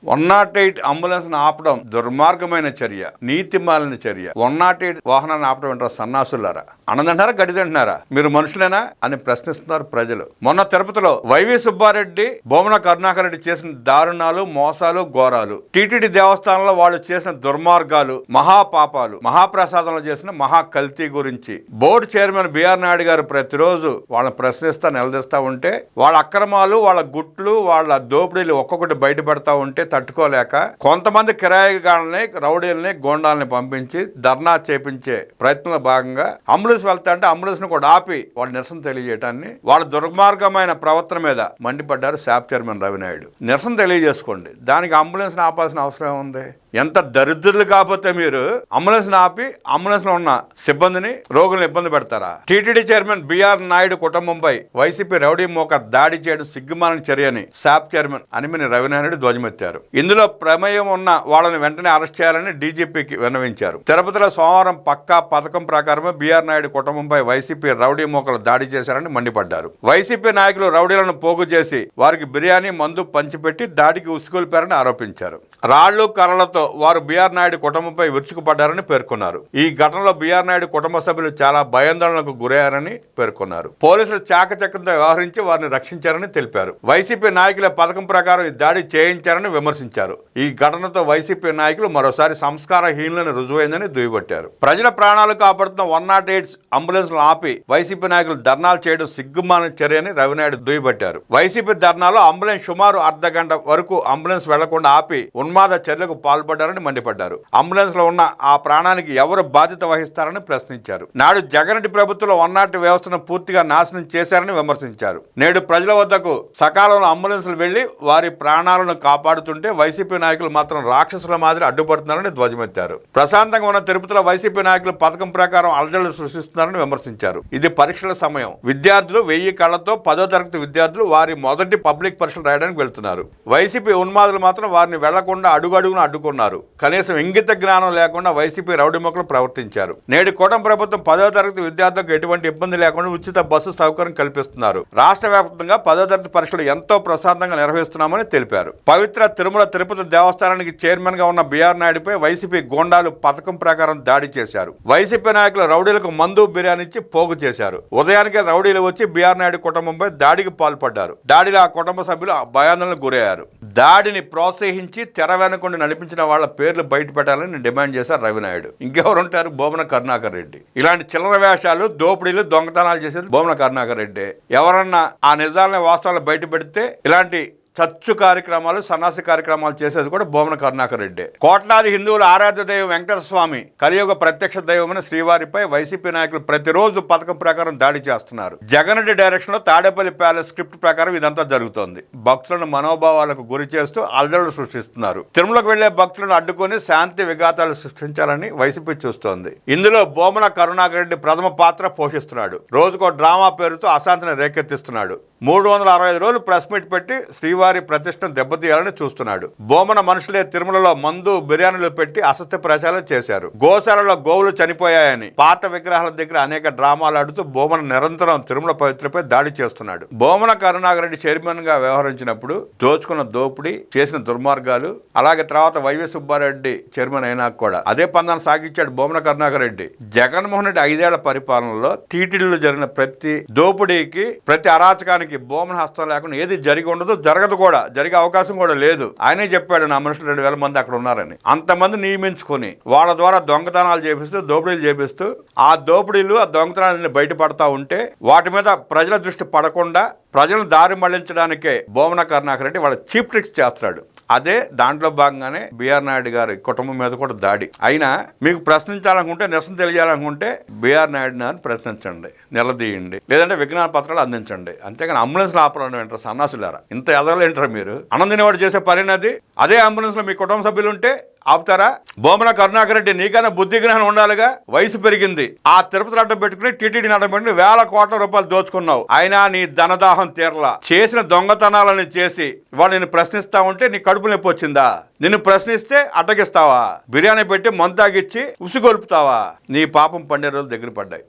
108 ambulance ఆపడం దుర్మార్గమైన చర్య, నీతిమాలిన చర్య. 108 వాహనాన్ని ఆపడం అంటారా సన్నాసులారా? అన్నదంటారా గడిదంటున్నారా? మీరు మనుషులేనా అని ప్రశ్నిస్తున్నారు ప్రజలు. మొన్న తిరుపతిలో వైవి సుబ్బారెడ్డి, బొమ్మన కరుణాకర్ రెడ్డి చేసిన దారుణాలు, మోసాలు, ఘోరాలు, టీటీడీ దేవస్థానంలో వాళ్ళు చేసిన దుర్మార్గాలు, మహాపాపాలు, మహాప్రసాదంలో చేసిన మహా కల్తీ గురించి బోర్డు చైర్మన్ బిఆర్ నాయుడు గారు ప్రతిరోజు వాళ్ళని ప్రశ్నిస్తా నిలదీస్తా ఉంటే, వాళ్ళ అక్రమాలు, వాళ్ళ గుట్లు, వాళ్ళ దోపిడీలు ఒక్కొక్కటి బయటపడతా ఉంటే తట్టుకోలేక కొంతమంది కిరాయిగాళ్ళని, రౌడీలని, గోండాలని పంపించి ధర్నా చేపించే ప్రయత్నంలో భాగంగా అంబులెన్స్ వెళ్తా అంటే అంబులెన్స్ ను కూడా ఆపి వాళ్ళ నిరసన తెలియజేయటాన్ని, వాళ్ళ దుర్మార్గమైన ప్రవర్తన మీద మండిపడ్డారు శాప్ చైర్మన్ రవినాయుడు. నిరసన తెలియజేసుకోండి, దానికి అంబులెన్స్ ఆపాల్సిన అవసరం ఏముంది? ఎంత దరిద్రులు కాకపోతే మీరు అంబులెన్స్ ఆపి అంబులెన్స్ లో ఉన్న సిబ్బందిని, రోగులను ఇబ్బంది పెడతారా? టీటీడీ చైర్మన్ బిఆర్ నాయుడు కుటుంబంపై వైసీపీ రౌడీ మోక దాడి చేయడం సిగ్గుమాలిన చర్యని శాప్ చైర్మన్ అనిమిని రవినాయుడు ధ్వజమెత్తారు. ఇందులో ప్రమేయం ఉన్న వాళ్ళని వెంటనే అరెస్ట్ చేయాలని డీజీపీకి విన్నవించారు. తిరుపతిలో సోమవారం పక్కా పథకం ప్రకారమే బిఆర్ నాయుడు కుటుంబంపై వైసీపీ రౌడీ మోకలు దాడి చేశారని మండిపడ్డారు. వైసీపీ నాయకులు రౌడీలను పోగు చేసి వారికి బిర్యానీ, మందు పంచిపెట్టి దాడికి ఉసుకొల్పారని ఆరోపించారు. రాళ్లు, కర్రలతో వారు బిఆర్ నాయుడు కుటుంబంపై విరుచుకుపడ్డారని పేర్కొన్నారు. ఈ ఘటనలో బిఆర్ నాయుడు కుటుంబ సభ్యులు చాలా భయాందోళనకు గురయ్యారని పేర్కొన్నారు. పోలీసులు చాకచక్యంతో వ్యవహరించి వారిని రక్షించారని తెలిపారు. వైసీపీ నాయకుల పథకం ప్రకారం ఈ దాడి చేయించారని విమర్శించారు. ఈ ఘటనతో వైసీపీ నాయకులు మరోసారి సంస్కారహీనులను రుజువైందని దుయ్యబట్టారు. ప్రజల ప్రాణాలు కాపాడుతున్న 108 అంబులెన్స్ ఆపి వైసీపీ నాయకులు ధర్నాలు చేయడం సిగ్గుమాలిన చర్యని రవినాయుడు దుయ్యబట్టారు. వైసీపీ ధర్నాలో అంబులెన్స్ సుమారు అర్ధగంట వరకు అంబులెన్స్ వెళ్లకుండా ఆపి ఉన్మాద చర్యలకు పాల్పడ్డారని మండిపడ్డారు. అంబులెన్స్ లో ఉన్న ఆ ప్రాణానికి ఎవరు బాధ్యత వహిస్తారని ప్రశ్నించారు. నాడు జగన్ రెడ్డి ప్రభుత్వంలో 108 వ్యవస్థను పూర్తిగా నాశనం చేశారని విమర్శించారు. నేడు ప్రజల వద్దకు సకాలంలో అంబులెన్స్లు వెళ్లి వారి ప్రాణాలను కాపాడుతుంటే వైసీపీ నాయకులు మాత్రం రాక్షసుల మాదిరి అడ్డుపడుతున్నారని ధ్వజమెత్తారు. ప్రశాంతంగా ఉన్న తిరుపతిలో వైసీపీ నాయకులు పథకం ప్రకారం అలజడులు సృష్టిస్తున్నారని విమర్శించారు. ఇది పరీక్షల సమయం. విద్యార్థులు 1000 కళ్లతో 10వ తరగతి విద్యార్థులు వారి మొదటి పబ్లిక్ పరీక్షలు రాయడానికి వెళ్తున్నారు. వైసీపీ ఉన్మాదులు మాత్రం వారిని వెళ్లకుండా అడుగడుగున అడ్డుకున్నారు. కనీసం ఇంగిత జ్ఞానం లేకుండా వైసీపీ రౌడీ మొక్కలు ప్రవర్తించారు. నేడు కూటమి ప్రభుత్వం 10వ తరగతి విద్యార్థులకు ఎటువంటి ఇబ్బంది లేకుండా ఉచిత బస్సు సౌకర్యం కల్పిస్తున్నారు. రాష్ట్ర వ్యాప్తంగా 10వ తరగతి పరీక్షలు ఎంతో ప్రశాంతంగా నిర్వహిస్తున్నామని తెలిపారు. పవిత్ర తిరుమల తిరుపతి దేవస్థానానికి చైర్మన్ గా ఉన్న బిఆర్ నాయుడుపై వైసీపీ గోండాలు పథకం ప్రకారం దాడి చేశారు. వైసీపీ నాయకులు రౌడీలకు మందు, బిర్యానీ ఇచ్చి పోగు చేశారు. ఉదయానికే రౌడీలు వచ్చి బిఆర్ నాయుడు కుటుంబంపై దాడికి పాల్పడ్డారు. దాడిలో ఆ కుటుంబ సభ్యులు భయాందోళనకు గురయ్యారు. దాడిని ప్రోత్సహించి తెర వెనుకుండి నడిపించిన వాళ్ళ పేర్లు బయట పెట్టాలని డిమాండ్ చేశారు రవినాయుడు. ఇంకెవరుంటారు? బొమ్మన కరుణాకర్ రెడ్డి. ఇలాంటి చిల్లర వేషాలు, దోపిడీలు, దొంగతనాలు చేసేది బొమ్మన కరుణాకర్ రెడ్డి. ఎవరన్నా ఆ నిజాలని, వాస్తవాలను బయట పెడితే ఇలాంటి చచ్చు కార్యక్రమాలు, సన్నాసి కార్యక్రమాలు చేసేది కూడా బొమ్మన కరుణాకర్ రెడ్డి. కోట్లాది హిందువుల ఆరాధ్య దైవం వెంకటేశ్వర స్వామి, కలియుగ ప్రత్యక్ష దైవమైన శ్రీవారిపై వైసీపీ నాయకులు ప్రతిరోజు పథకం ప్రకారం దాడి చేస్తున్నారు. జగన్ రెడ్డి డైరెక్షన్ లో తాడేపల్లి ప్యాలెస్ స్క్రిప్ట్ ప్రకారం ఇదంతా జరుగుతోంది. భక్తులను మనోభావాలకు గురి చేస్తూ అల్లర్లు సృష్టిస్తున్నారు. తిరుమలకు వెళ్లే భక్తులను అడ్డుకొని శాంతి విఘాతాలు సృష్టించాలని వైసీపీ చూస్తోంది. ఇందులో బొమ్మన కరుణాకర్ రెడ్డి ప్రథమ పాత్ర పోషిస్తున్నాడు. రోజుకో డ్రామా పేరుతో అశాంతిని రేకెత్తిస్తున్నాడు. 365 రోజులు ప్రెస్ మీట్ పెట్టి శ్రీవారి ప్రతిష్టను దెబ్బతీయాలని చూస్తున్నాడు. బొమ్మన మనుషులే తిరుమలలో మందు, బిర్యానీలు పెట్టి అసత్య ప్రచారం చేశారు. గోశాలలో గోవులు చనిపోయాయని, పాత విగ్రహాల దగ్గర అనేక డ్రామాలు ఆడుతూ బొమ్మన నిరంతరం తిరుమల పవిత్రపై దాడి చేస్తున్నాడు. బొమ్మన కరుణాకర్ రెడ్డి చైర్మన్ గా వ్యవహరించినప్పుడు దోచుకున్న దోపిడీ, చేసిన దుర్మార్గాలు, అలాగే తర్వాత వైవి సుబ్బారెడ్డి చైర్మన్ అయినా కూడా అదే పందాన్ని సాగించాడు బొమ్మన కరుణాకర్ రెడ్డి. జగన్మోహన్ రెడ్డి 5 ఏళ్ల పరిపాలనలో టీటీడీలో జరిగిన ప్రతి దోపిడీకి, ప్రతి అరాచకానికి బొమ్మన హస్తం లేకుండా ఏది జరిగి ఉండదు, జరగదు కూడా, జరిగే అవకాశం కూడా లేదు. ఆయనే చెప్పాడు, నా మనుషులు 2000 మంది అక్కడ ఉన్నారని. అంతమంది నియమించుకొని వాళ్ళ ద్వారా దొంగతనాలు చేపిస్తూ, దోపిడీలు చేపిస్తూ, ఆ దోపిడీలు, ఆ దొంగతనాలన్నీ బయటపడతా ఉంటే వాటి మీద ప్రజల దృష్టి పడకుండా ప్రజలను దారి మళ్లించడానికే బొమ్మన కరుణాకర్ రెడ్డి వాళ్ళ చీప్ ట్రిక్స్ చేస్తున్నాడు. అదే దాంట్లో భాగంగానే బిఆర్ నాయుడు గారి కుటుంబం మీద కూడా దాడి. అయినా మీకు ప్రశ్నించాలనుకుంటే, నిరసన తెలియాలనుకుంటే బిఆర్ నాయుడు ప్రశ్నించండి, నిలదీయండి, లేదంటే విజ్ఞాన పత్రాలు అందించండి. అంతేగాని అంబులెన్స్ ఆపడం ఏంటారు సన్నాసులారా? ఇంత ఎదగలేంటారు మీరు? అనందినేవాడు చేసే పనినది. అదే అంబులెన్స్ లో మీ కుటుంబ సభ్యులు ఉంటే ఆపుతారా? బొమ్మన కరుణాకర్ రెడ్డి, నీకైనా బుద్ధి జ్ఞానం ఉండాలిగా. వయసు పెరిగింది. ఆ తిరుపతి అడ్డం పెట్టుకుని, టీటీడీని అడ్డం పెట్టుకుని వేల కోట్ల రూపాయలు దోచుకున్నావు. అయినా నీ ధనదాహం తీరలా. చేసిన దొంగతనాలని చేసి వాళ్ళు నిన్ను ప్రశ్నిస్తా ఉంటే నీ కడుపు నొప్పి వచ్చిందా? నిన్ను ప్రశ్నిస్తే అడ్డగిస్తావా? బిర్యానీ పెట్టి మంతాగిచ్చి ఉసిగొల్పుతావా? నీ పాపం పండే రోజులు దగ్గర పడ్డాయి.